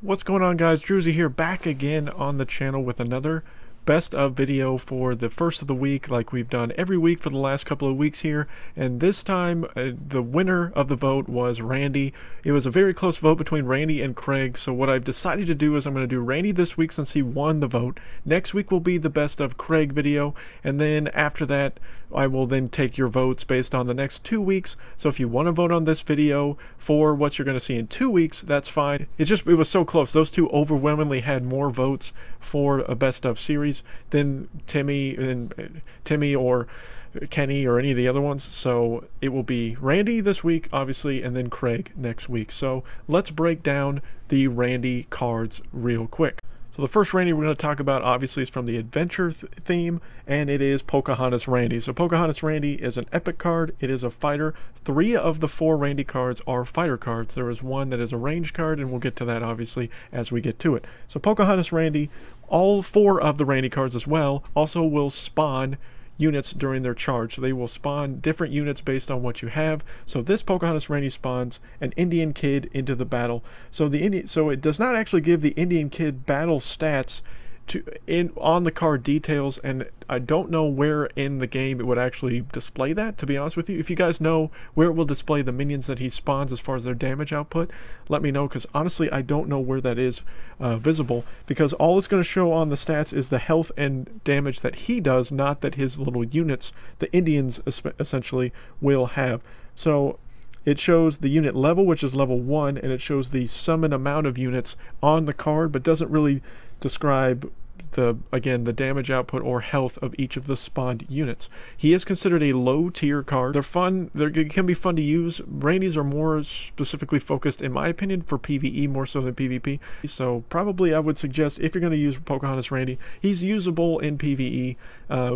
What's going on, guys? Drewzy here, back again on the channel with another best of video for the first of the week, like we've done every week for the last couple of weeks here. And this time the winner of the vote was Randy. It was a very close vote between Randy and Craig, so what I've decided to do is I'm going to do Randy this week since he won the vote. Next week will be the best of Craig video, and then after that I will then take your votes based on the next 2 weeks. So if you want to vote on this video for what you're going to see in 2 weeks, that's fine. It was so close. Those two overwhelmingly had more votes for a best of series than Timmy or Kenny or any of the other ones. So it will be Randy this week, obviously, and then Craig next week. So let's break down the Randy cards real quick. So the first Randy we're going to talk about, obviously, is from the adventure theme, and it is Pocahontas Randy. So Pocahontas Randy is an epic card. It is a fighter. 3 of the 4 Randy cards are fighter cards. There is one that is a range card, and we'll get to that, obviously, as we get to it. So Pocahontas Randy, all 4 of the Randy cards as well, also will spawn units during their charge. So they will spawn different units based on what you have. So this Pocahontas Randy spawns an Indian kid into the battle. So it does not actually give the Indian kid battle stats on the card details, and I don't know where in the game it would actually display that, to be honest with you. If you guys know where it will display the minions that he spawns as far as their damage output, let me know, because honestly I don't know where that is visible, because all it's going to show on the stats is the health and damage that he does, not that his little units, the Indians essentially, will have. So it shows the unit level, which is level 1, and it shows the summon amount of units on the card, but doesn't really describe the damage output or health of each of the spawned units. He is considered a low tier card. They're fun. They can be fun to use. Randys are more specifically focused, in my opinion, for PvE more so than PvP. So probably I would suggest, if you're going to use Pocahontas Randy, he's usable in PvE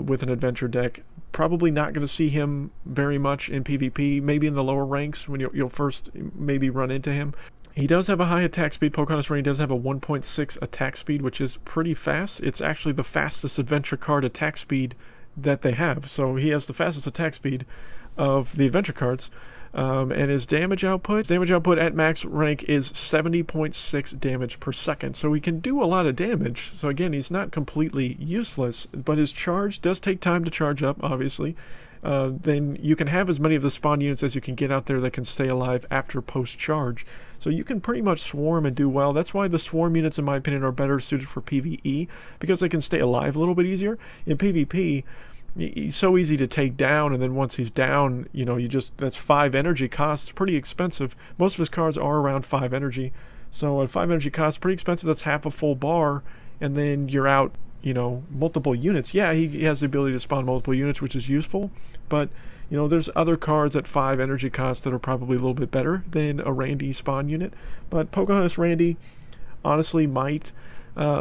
with an adventure deck. Probably not going to see him very much in PvP, maybe in the lower ranks when you'll first maybe run into him. He does have a high attack speed. Pocahontas Randy does have a 1.6 attack speed, which is pretty fast. It's actually the fastest adventure card attack speed that they have. So he has the fastest attack speed of the adventure cards. And his damage output at max rank is 70.6 damage per second. So he can do a lot of damage. So again, he's not completely useless, but his charge does take time to charge up, obviously. Then you can have as many of the spawn units as you can get out there that can stay alive after post-charge. So you can pretty much swarm and do well. That's why the swarm units, in my opinion, are better suited for PvE, because they can stay alive a little bit easier. In PvP, he's so easy to take down, and then once he's down, you know, that's 5 energy costs. Pretty expensive. Most of his cards are around 5 energy. So at 5 energy costs, pretty expensive. That's half a full bar, and then you're out, you know, multiple units. Yeah, he has the ability to spawn multiple units, which is useful, but you know, there's other cards at 5 energy costs that are probably a little bit better than a Randy spawn unit. But Pocahontas Randy honestly might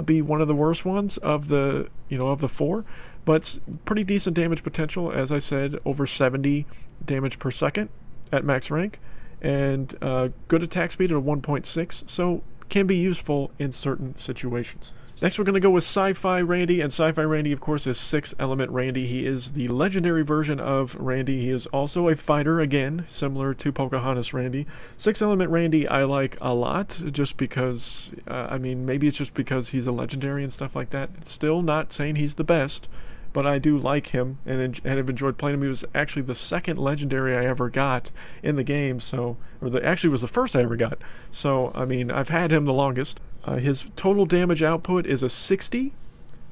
be one of the worst ones of the 4, but pretty decent damage potential. As I said, over 70 damage per second at max rank, and good attack speed at a 1.6, so can be useful in certain situations. Next, we're going to go with Sci-Fi Randy, and Sci-Fi Randy, of course, is 6-element Randy. He is the legendary version of Randy. He is also a fighter, again, similar to Pocahontas Randy. 6-element Randy I like a lot, just because, I mean, maybe it's just because he's a legendary and stuff like that. It's still not saying he's the best, but I do like him and have enjoyed playing him. He was actually the 2nd legendary I ever got in the game, actually was the first I ever got. So, I mean, I've had him the longest. His total damage output is a 60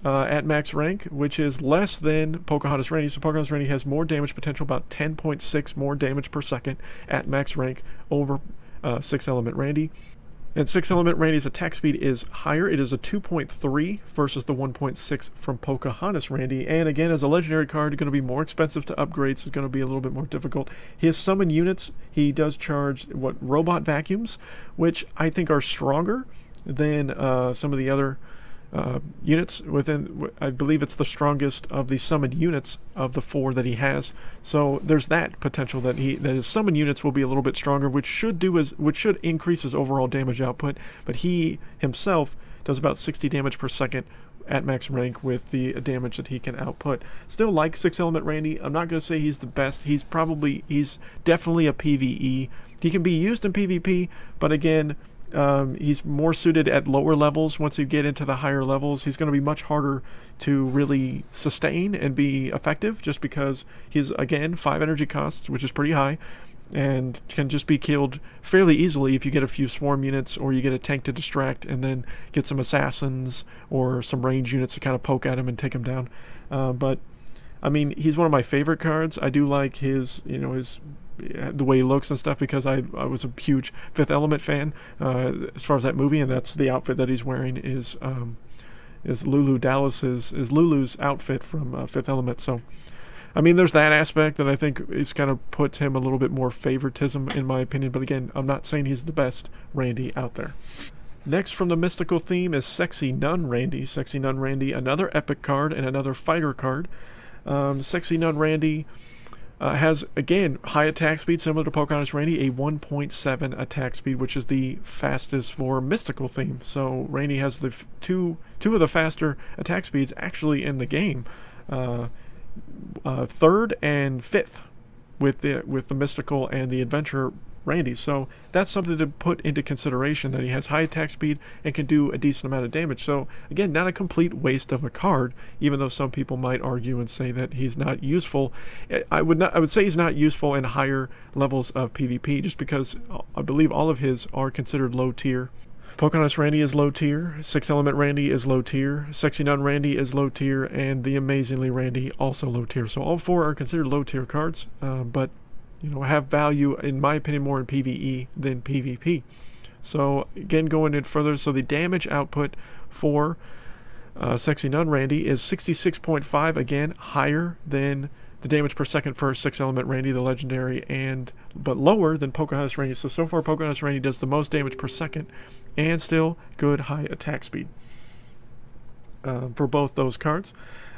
at max rank, which is less than Pocahontas Randy. So Pocahontas Randy has more damage potential, about 10.6 more damage per second at max rank over 6-element Randy. And 6-element Randy's attack speed is higher. It is a 2.3 versus the 1.6 from Pocahontas Randy. And again, as a legendary card, it's going to be more expensive to upgrade, so it's going to be a little bit more difficult. His summon units, he does charge robot vacuums, which I think are stronger than some of the other units within. I believe it's the strongest of the summoned units of the 4 that he has. So there's that potential that his summoned units will be a little bit stronger, which should increase his overall damage output. But he himself does about 60 damage per second at max rank with the damage that he can output. Still like 6-element Randy. I'm not going to say he's the best. He's definitely a PvE. He can be used in PvP, but again, He's more suited at lower levels. Once you get into the higher levels, he's going to be much harder to really sustain and be effective, just because he's, again, 5 energy costs, which is pretty high, and can just be killed fairly easily if you get a few swarm units, or you get a tank to distract, and then get some assassins or some range units to kind of poke at him and take him down. But I mean, he's one of my favorite cards. I do like his, the way he looks and stuff, because I was a huge Fifth Element fan as far as that movie, and that's the outfit that he's wearing is Lulu Dallas's Lulu's outfit from Fifth Element. So I mean, there's that aspect that I think is kind of puts him a little bit more favoritism in my opinion, but again, I'm not saying he's the best Randy out there. Next from the mystical theme is Sexy Nun Randy. Sexy Nun Randy, another epic card and another fighter card. Sexy Nun Randy has, again, high attack speed, similar to Pocahontas Randy, a 1.7 attack speed, which is the fastest for mystical theme. So Randy has the two of the faster attack speeds actually in the game, 3rd and 5th with the mystical and the adventure Randy. So that's something to put into consideration, that he has high attack speed and can do a decent amount of damage. So again, not a complete waste of a card, even though some people might argue and say that he's not useful. I would say he's not useful in higher levels of PvP, just because I believe all of his are considered low tier. Pocahontas Randy is low tier, 6 Element Randy is low tier, Sexy Nun Randy is low tier, and the Amazingly Randy also low tier. So all 4 are considered low tier cards, but have value, in my opinion, more in PvE than PvP. So again, going in further, so the damage output for Sexy Nun Randy is 66.5, again, higher than the damage per second for 6 Element Randy, the legendary, but lower than Pocahontas Randy. So far, Pocahontas Randy does the most damage per second, and still good high attack speed for both those cards.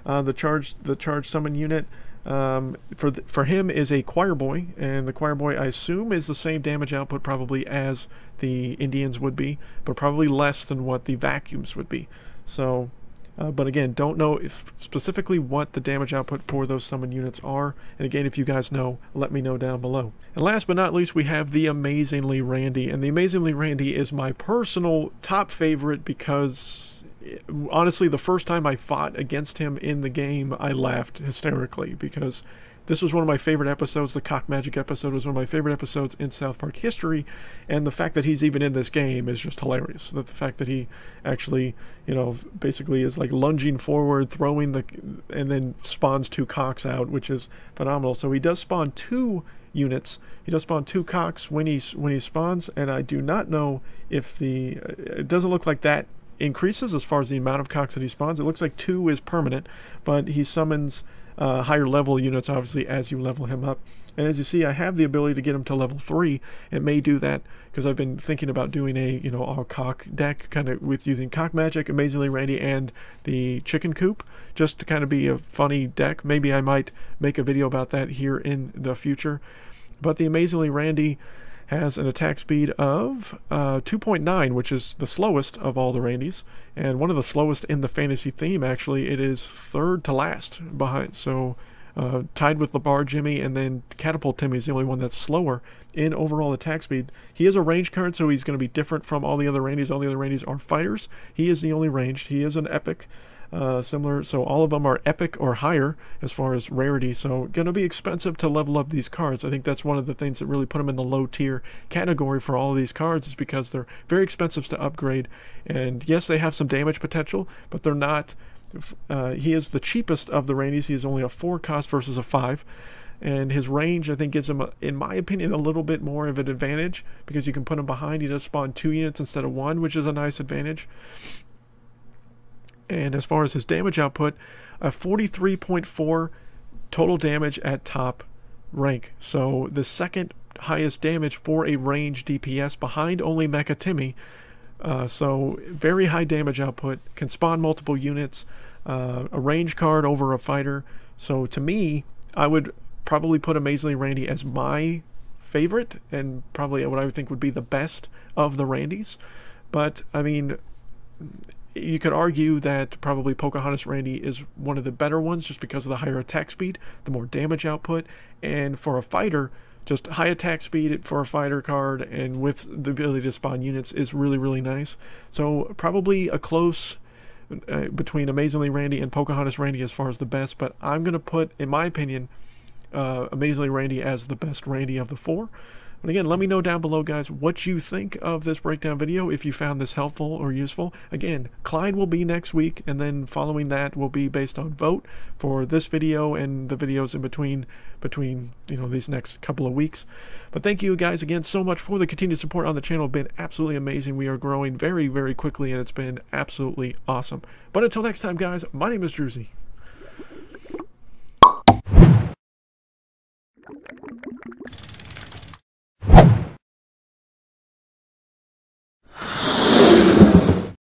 The charge summon unit for him is a Choirboy, and the Choirboy, I assume, is the same damage output probably as the Indians would be, but probably less than what the vacuums would be. So but again, don't know specifically what the damage output for those summon units are, and again, if you guys know, let me know down below. And last but not least, we have the Amazingly Randy, and the Amazingly Randy is my personal top favorite, because honestly, the first time I fought against him in the game, I laughed hysterically, because this was one of my favorite episodes. The Cock Magic episode was one of my favorite episodes in South Park history, and the fact that he's even in this game is just hilarious. The fact that he actually, basically is like lunging forward, throwing and then spawns 2 cocks out, which is phenomenal. So he does spawn 2 units. He does spawn 2 cocks when he spawns, and I do not know if it doesn't look like that increases as far as the amount of cocks that he spawns. It looks like 2 is permanent, but he summons higher level units obviously as you level him up. And as you see, I have the ability to get him to level 3. It may do that because I've been thinking about doing a all cock deck, kind of with using Cock Magic, Amazingly Randy, and the Chicken Coop, just to kind of be a funny deck. Maybe I might make a video about that here in the future. But the Amazingly Randy has an attack speed of 2.9, which is the slowest of all the Randys, and one of the slowest in the fantasy theme. Actually, it is 3rd to last behind, so tied with LeBar Jimmy, and then Catapult Timmy is the only one that's slower in overall attack speed. He is a range card, so he's going to be different from all the other Randys. All the other Randys are fighters. He is the only ranged. He is an epic. Similar, so all of them are epic or higher as far as rarity, so going to be expensive to level up these cards. I think that's one of the things that really put them in the low tier category for all of these cards, is because they're very expensive to upgrade. And yes, they have some damage potential, but they're not he is the cheapest of the Randys. He is only a 4 cost versus a 5, and his range, I think, gives him, in my opinion, a little bit more of an advantage, because you can put him behind. He does spawn 2 units instead of 1, which is a nice advantage. And as far as his damage output, a 43.4 total damage at top rank. So the second highest damage for a range DPS, behind only Mecha Timmy. So very high damage output, can spawn multiple units, a range card over a fighter. So to me, I would probably put Amazingly Randy as my favorite, and probably what I would think would be the best of the Randys. But I mean, you could argue that probably Pocahontas Randy is one of the better ones, just because of the higher attack speed, the more damage output, and for a fighter, just high attack speed for a fighter card, and with the ability to spawn units is really, really nice. So probably a close between Amazingly Randy and Pocahontas Randy as far as the best, but I'm going to put, in my opinion, Amazingly Randy as the best Randy of the four. But again, let me know down below, guys, what you think of this breakdown video, if you found this helpful or useful. Again, Clyde will be next week, and then following that will be based on vote for this video and the videos in between you know, these next couple of weeks. But thank you guys again so much for the continued support on the channel. It's been absolutely amazing. We are growing very, very quickly, and it's been absolutely awesome. But until next time, guys, my name is Drewzy.